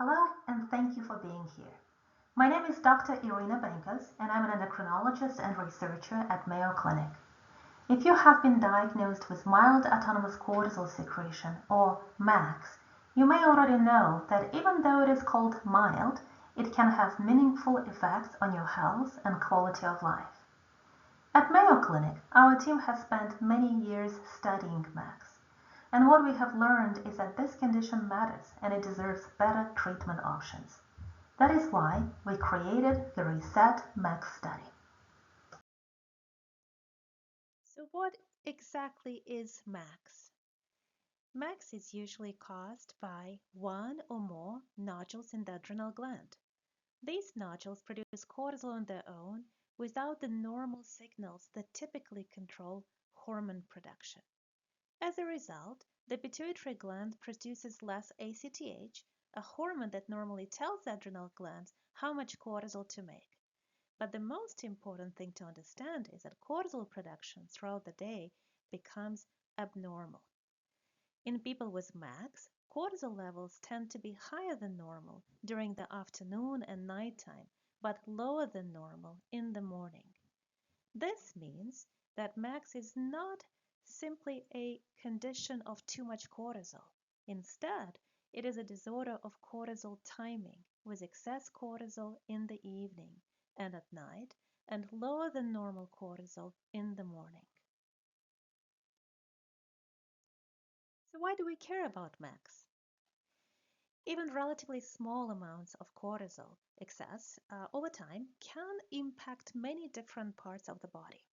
Hello, and thank you for being here. My name is Dr. Irina Bancos, and I'm an endocrinologist and researcher at Mayo Clinic. If you have been diagnosed with mild autonomous cortisol secretion, or MACS, you may already know that even though it is called mild, it can have meaningful effects on your health and quality of life. At Mayo Clinic, our team has spent many years studying MACS. And what we have learned is that this condition matters and it deserves better treatment options. That is why we created the Reset MACS study. So, what exactly is MACS? MACS is usually caused by one or more nodules in the adrenal gland. These nodules produce cortisol on their own without the normal signals that typically control hormone production. As a result, the pituitary gland produces less ACTH, a hormone that normally tells the adrenal glands how much cortisol to make. But the most important thing to understand is that cortisol production throughout the day becomes abnormal. In people with MACS, cortisol levels tend to be higher than normal during the afternoon and nighttime, but lower than normal in the morning. This means that MACS is not simply a condition of too much cortisol. Instead, it is a disorder of cortisol timing, with excess cortisol in the evening and at night, and lower than normal cortisol in the morning. So, why do we care about MACS? Even relatively small amounts of cortisol excess over time can impact many different parts of the body.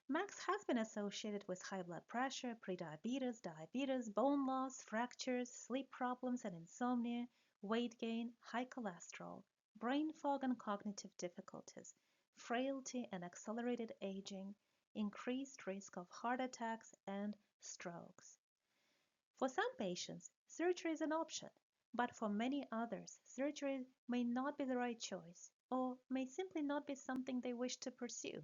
MACS has been associated with high blood pressure, prediabetes, diabetes, bone loss, fractures, sleep problems and insomnia, weight gain, high cholesterol, brain fog and cognitive difficulties, frailty and accelerated aging, increased risk of heart attacks and strokes. For some patients, surgery is an option, but for many others, surgery may not be the right choice or may simply not be something they wish to pursue.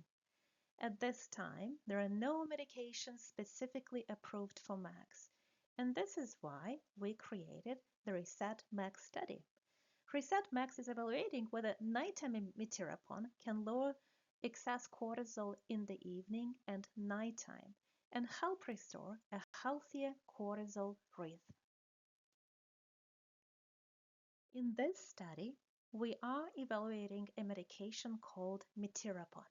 At this time, there are no medications specifically approved for MACS, and this is why we created the Reset MACS study. Reset MACS is evaluating whether nighttime metyrapone can lower excess cortisol in the evening and nighttime and help restore a healthier cortisol rhythm. In this study, we are evaluating a medication called metyrapone.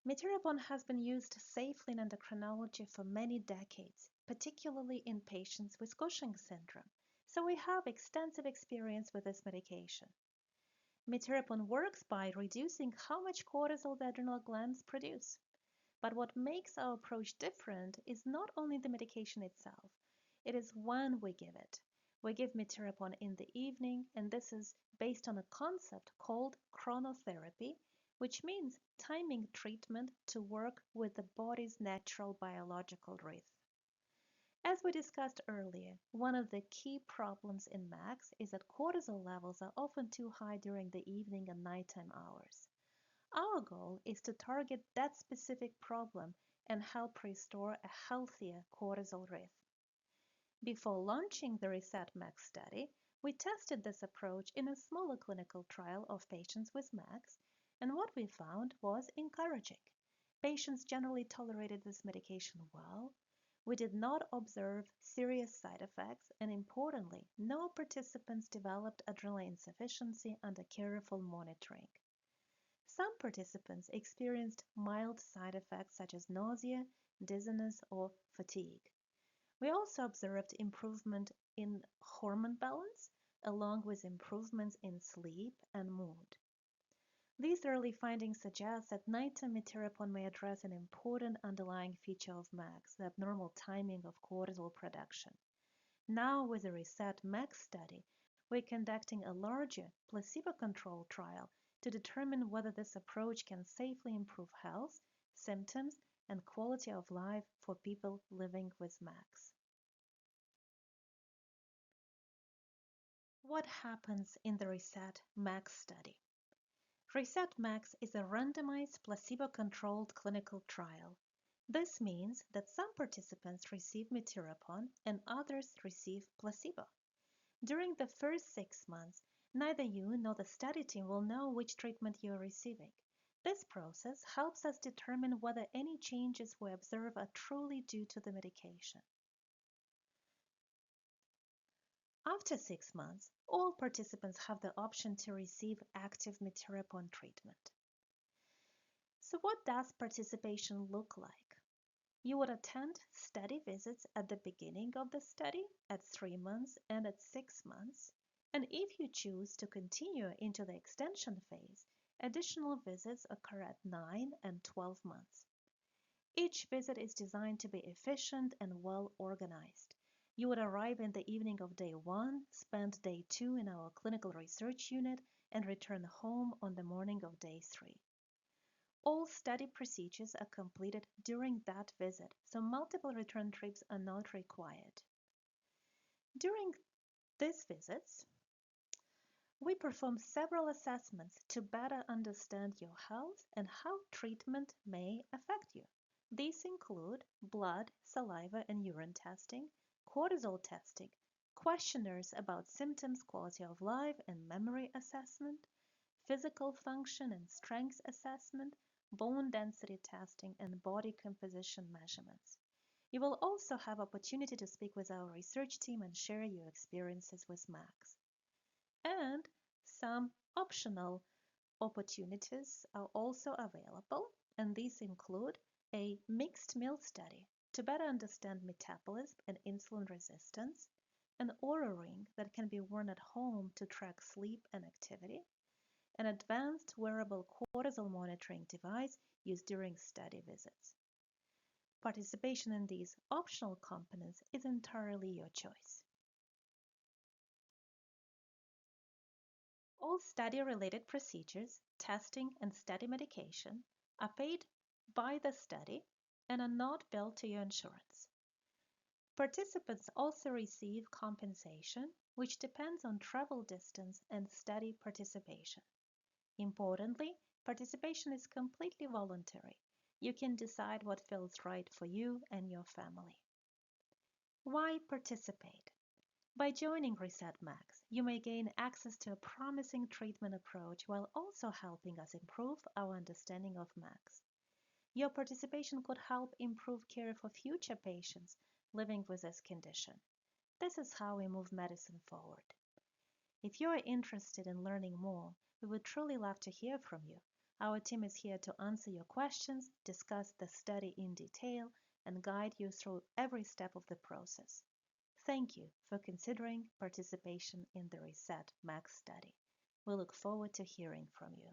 Metyrapone has been used safely in endocrinology for many decades, particularly in patients with Cushing's syndrome, so we have extensive experience with this medication. Metyrapone works by reducing how much cortisol the adrenal glands produce. But what makes our approach different is not only the medication itself, it is when we give it. We give metyrapone in the evening, and this is based on a concept called chronotherapy, which means timing treatment to work with the body's natural biological rhythm. As we discussed earlier, one of the key problems in MACS is that cortisol levels are often too high during the evening and nighttime hours. Our goal is to target that specific problem and help restore a healthier cortisol rhythm. Before launching the Reset MACS study, we tested this approach in a smaller clinical trial of patients with MACS, and what we found was encouraging. Patients generally tolerated this medication well. We did not observe serious side effects, and importantly, no participants developed adrenal insufficiency under careful monitoring. Some participants experienced mild side effects such as nausea, dizziness, or fatigue. We also observed improvement in hormone balance, along with improvements in sleep and mood. These early findings suggest that nighttime metyrapone may address an important underlying feature of MACS, the abnormal timing of cortisol production. Now, with the Reset MACS study, we're conducting a larger placebo-controlled trial to determine whether this approach can safely improve health, symptoms, and quality of life for people living with MACS. What happens in the Reset MACS study? Reset MACS is a randomized placebo-controlled clinical trial. This means that some participants receive metyrapone and others receive placebo. During the first 6 months, neither you nor the study team will know which treatment you are receiving. This process helps us determine whether any changes we observe are truly due to the medication. After 6 months, all participants have the option to receive active metyrapone treatment. So what does participation look like? You would attend study visits at the beginning of the study, at 3 months, and at 6 months. And if you choose to continue into the extension phase, additional visits occur at 9 and 12 months. Each visit is designed to be efficient and well organized. You would arrive in the evening of day 1, spend day 2 in our clinical research unit, and return home on the morning of day 3. All study procedures are completed during that visit, so multiple return trips are not required. During these visits, we perform several assessments to better understand your health and how treatment may affect you. These include blood, saliva, and urine testing, cortisol testing, questionnaires about symptoms, quality of life, and memory assessment, physical function and strength assessment, bone density testing, and body composition measurements. You will also have opportunity to speak with our research team and share your experiences with MACS. And some optional opportunities are also available, and these include a mixed meal study to better understand metabolism and insulin resistance, an Oura ring that can be worn at home to track sleep and activity, an advanced wearable cortisol monitoring device used during study visits. Participation in these optional components is entirely your choice. All study-related procedures, testing, and study medication are paid by the study and are not billed to your insurance. Participants also receive compensation, which depends on travel distance and study participation. Importantly, participation is completely voluntary. You can decide what feels right for you and your family. Why participate? By joining Reset MACS, you may gain access to a promising treatment approach while also helping us improve our understanding of MACS. Your participation could help improve care for future patients living with this condition. This is how we move medicine forward. If you are interested in learning more, we would truly love to hear from you. Our team is here to answer your questions, discuss the study in detail, and guide you through every step of the process. Thank you for considering participation in the Reset MACS study. We look forward to hearing from you.